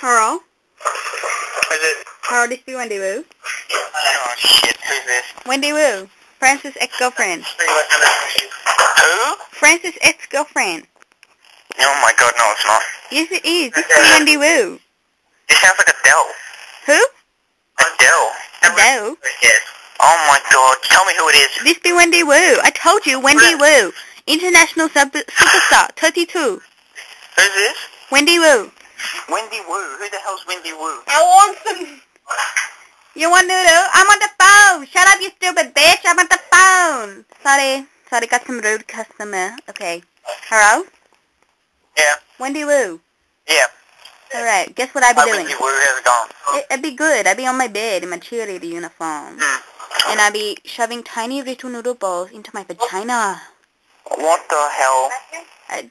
Hello? Who's it? Hello, this is Wendy Wu. Oh shit, who's this? Wendy Wu. Francis' ex-girlfriend. Who? Francis' ex-girlfriend. Oh my god, no it's not. Yes, it is. This is Wendy Wu. It sounds like Adele. Who? Adele. Adele? Oh my god, tell me who it is. This be Wendy Wu. I told you, Wendy Wu. International superstar, 32. Who's this? Wendy Wu. Wendy Wu. Who the hell's Wendy Wu? I want some... You want noodle? I'm on the phone. Shut up, you stupid bitch. I'm on the phone. Sorry, got some rude customer. Okay. Hello? Yeah. Wendy Wu. Yeah. Alright, guess what I be Hi, doing? Wendy Wu, how's it going? It'd be good. I'd be on my bed in my cheerleader uniform. And I'd be shoving tiny little noodle balls into my vagina. What the hell?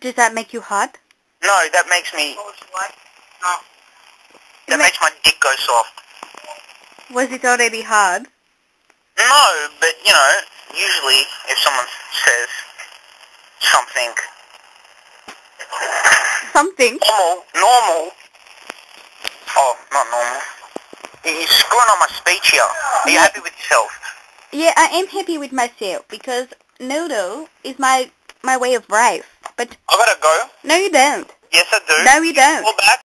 Does that make you hot? No, that makes me... That makes my dick go soft. Was it already hard? No, but, you know, usually if someone says something... Something? Normal. Oh, not normal. You're screwing on my speech here. Are you happy with yourself? Yeah, I am happy with myself because noodle is my way of life. But I gotta go. no, you don't. Yes, I do. No, you don't. Call back.